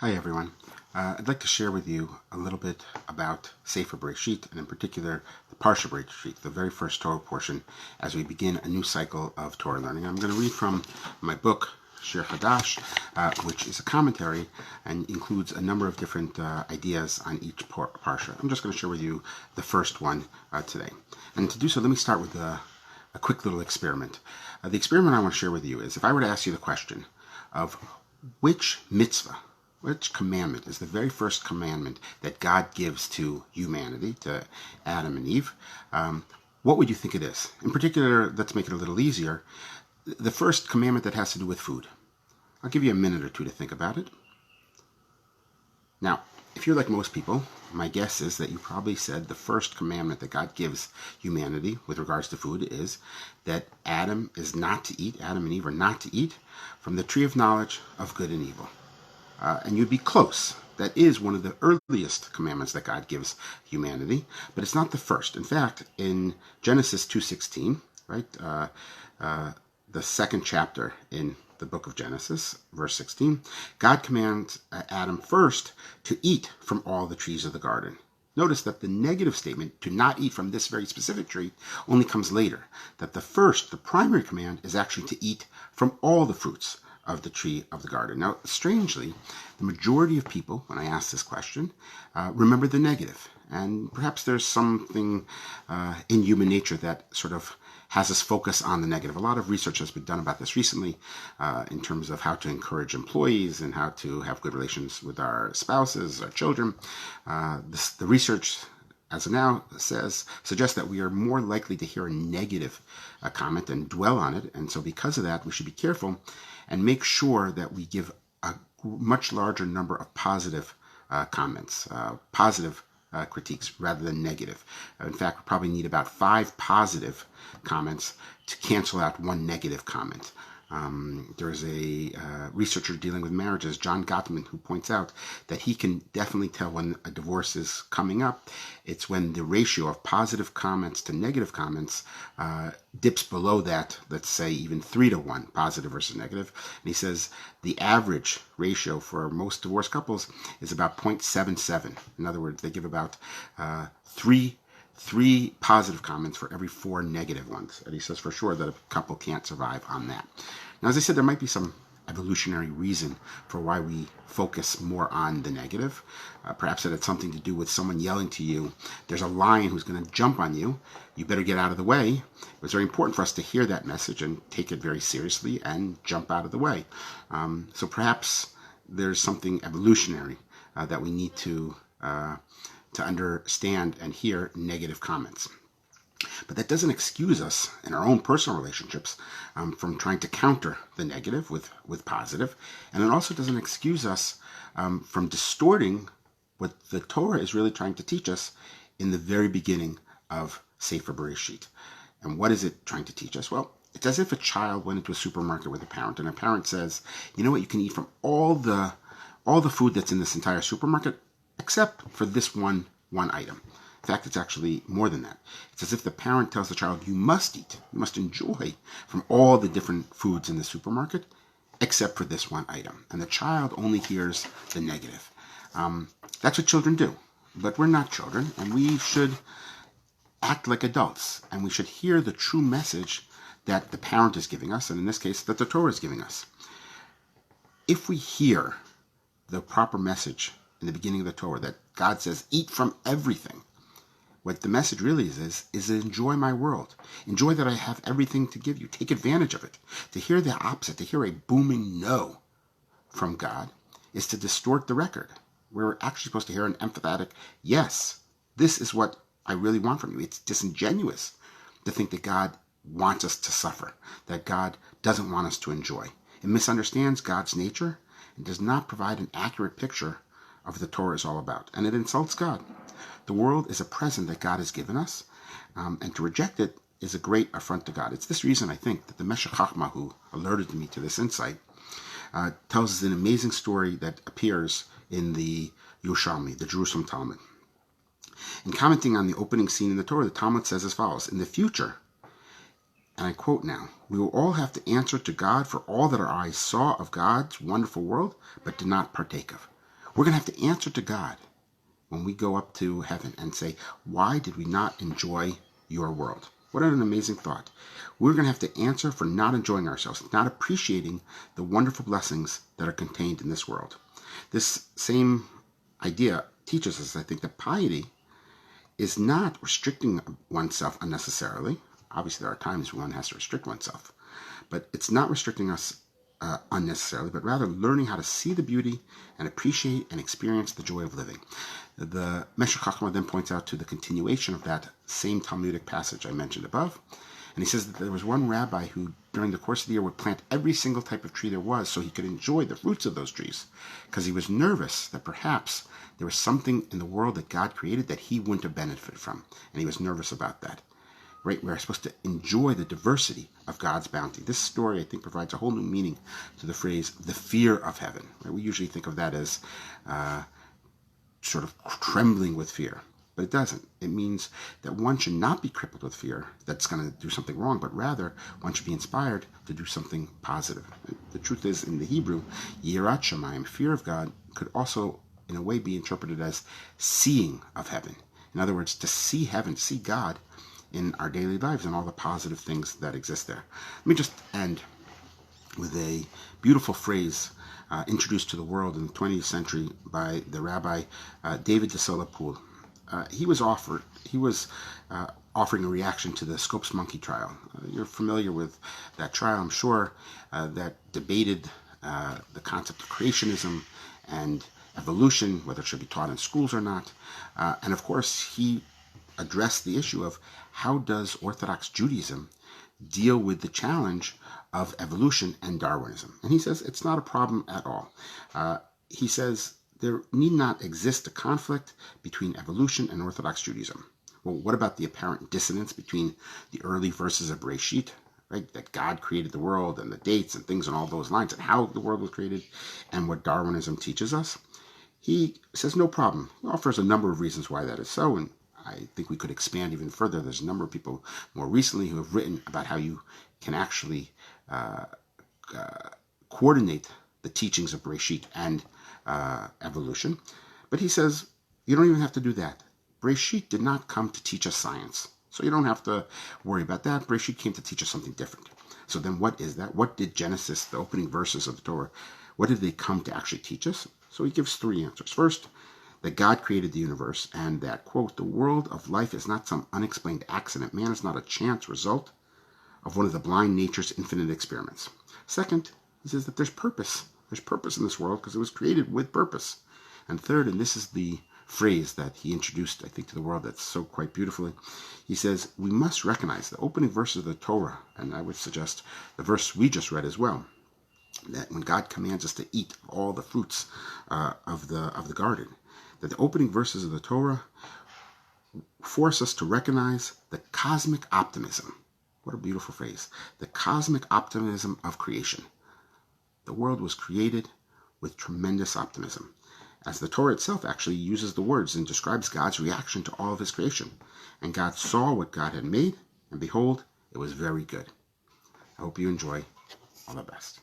Hi everyone. I'd like to share with you a little bit about Sefer Bereishit, and in particular the Parshat Bereishit, the very first Torah portion, as we begin a new cycle of Torah learning. I'm going to read from my book, Shir, Hadash, which is a commentary and includes a number of different ideas on each parsha. I'm just going to share with you the first one today. And to do so, let me start with a quick little experiment. The experiment I want to share with you is, if I were to ask you the question of which mitzvah, which commandment is the very first commandment that God gives to humanity, to Adam and Eve, what would you think it is? In particular, let's make it a little easier, the first commandment that has to do with food. I'll give you a minute or two to think about it. Now, if you're like most people, my guess is that you probably said the first commandment that God gives humanity with regards to food is that Adam and Eve are not to eat from the tree of knowledge of good and evil. And you'd be close. That is one of the earliest commandments that God gives humanity, but it's not the first. In fact, in Genesis 2:16, right, the second chapter in the book of Genesis, verse 16, God commands Adam first to eat from all the trees of the garden. Notice that the negative statement, to not eat from this very specific tree, only comes later. That the primary command, is actually to eat from all the fruits of the tree of the garden. Now, strangely, the majority of people, when I ask this question, remember the negative. And perhaps there's something in human nature that sort of has us focus on the negative. A lot of research has been done about this recently in terms of how to encourage employees and how to have good relations with our spouses, our children. The research, as of now, suggests that we are more likely to hear a negative comment and dwell on it. And so because of that, we should be careful and make sure that we give a much larger number of positive comments, positive critiques rather than negative. In fact, we probably need about 5 positive comments to cancel out one negative comment. There's a researcher dealing with marriages, John Gottman, who points out that he can definitely tell when a divorce is coming up. It's when the ratio of positive comments to negative comments dips below that, let's say even 3-to-1, positive versus negative. And he says the average ratio for most divorced couples is about 0.77. In other words, they give about three positive comments for every 4 negative ones. And he says for sure that a couple can't survive on that. Now, as I said, there might be some evolutionary reason for why we focus more on the negative. Perhaps that had something to do with someone yelling to you, there's a lion who's going to jump on you, you better get out of the way. It was very important for us to hear that message and take it very seriously and jump out of the way. So perhaps there's something evolutionary that we need to understand and hear negative comments. But that doesn't excuse us in our own personal relationships from trying to counter the negative with positive. And it also doesn't excuse us from distorting what the Torah is really trying to teach us in the very beginning of Sefer Bereishit. And what is it trying to teach us? Well, it's as if a child went into a supermarket with a parent, and a parent says, you know what, you can eat from all the food that's in this entire supermarket, except for this one item. In fact, it's actually more than that. It's as if the parent tells the child, you must eat, you must enjoy from all the different foods in the supermarket, except for this one item. And the child only hears the negative. That's what children do. But we're not children, and we should act like adults, and we should hear the true message that the parent is giving us, and in this case, that the Torah is giving us. If we hear the proper message in the beginning of the Torah, that God says, eat from everything, what the message really is enjoy my world. Enjoy that I have everything to give you. Take advantage of it. To hear the opposite, to hear a booming no from God, is to distort the record. We're actually supposed to hear an emphatic, yes, this is what I really want from you. It's disingenuous to think that God wants us to suffer, that God doesn't want us to enjoy. It misunderstands God's nature and does not provide an accurate picture of what the Torah is all about. And it insults God. The world is a present that God has given us, and to reject it is a great affront to God. It's this reason, I think, that the Meshech Chochmah, who alerted me to this insight, tells us an amazing story that appears in the Yerushalmi, the Jerusalem Talmud. In commenting on the opening scene in the Torah, the Talmud says as follows, in the future, and I quote now, we will all have to answer to God for all that our eyes saw of God's wonderful world, but did not partake of. We're going to have to answer to God when we go up to heaven and say, why did we not enjoy your world? What an amazing thought. We're going to have to answer for not enjoying ourselves, not appreciating the wonderful blessings that are contained in this world. This same idea teaches us, I think, that piety is not restricting oneself unnecessarily. Obviously, there are times when one has to restrict oneself, but it's not restricting us unnecessarily, but rather learning how to see the beauty and appreciate and experience the joy of living. The Meshech Chochmah then points out to the continuation of that same Talmudic passage I mentioned above, and he says that there was one rabbi who, during the course of the year, would plant every single type of tree there was so he could enjoy the fruits of those trees, because he was nervous that perhaps there was something in the world that God created that he wouldn't have benefited from, and he was nervous about that. Right? We're supposed to enjoy the diversity of God's bounty. This story, I think, provides a whole new meaning to the phrase, the fear of heaven. Right? We usually think of that as sort of trembling with fear, but it doesn't. It means that one should not be crippled with fear that's going to do something wrong, but rather one should be inspired to do something positive. The truth is, in the Hebrew, Yirat Shamayim, fear of God, could also, in a way, be interpreted as seeing of heaven. In other words, to see heaven, see God in our daily lives and all the positive things that exist there. Let me just end with a beautiful phrase introduced to the world in the 20th century by the Rabbi David de Solapoul. He was offering a reaction to the Scopes Monkey trial. You're familiar with that trial, I'm sure, that debated the concept of creationism and evolution, whether it should be taught in schools or not. And of course, he addressed the issue of how does Orthodox Judaism deal with the challenge of evolution and Darwinism. And he says it's not a problem at all. He says there need not exist a conflict between evolution and Orthodox Judaism. Well, what about the apparent dissonance between the early verses of Bereishit, right, that God created the world and the dates and things on all those lines and how the world was created, and what Darwinism teaches us? He says no problem. He offers a number of reasons why that is so, and I think we could expand even further. There's a number of people more recently who have written about how you can actually coordinate the teachings of Bereishit and evolution. But he says you don't even have to do that. Bereishit did not come to teach us science, so you don't have to worry about that. Bereishit came to teach us something different. So then what is that? What did Genesis, the opening verses of the Torah, what did they come to actually teach us? So he gives three answers. First, that God created the universe and that, quote, the world of life is not some unexplained accident. Man is not a chance result of one of the blind nature's infinite experiments. Second, he says that there's purpose. There's purpose in this world because it was created with purpose. And third, and this is the phrase that he introduced, I think, to the world that's so quite beautifully, he says, we must recognize the opening verses of the Torah, and I would suggest the verse we just read as well, that when God commands us to eat all the fruits of the garden, that the opening verses of the Torah force us to recognize the cosmic optimism. What a beautiful phrase. The cosmic optimism of creation. The world was created with tremendous optimism, as the Torah itself actually uses the words and describes God's reaction to all of his creation. And God saw what God had made, and behold, it was very good. I hope you enjoy. All the best.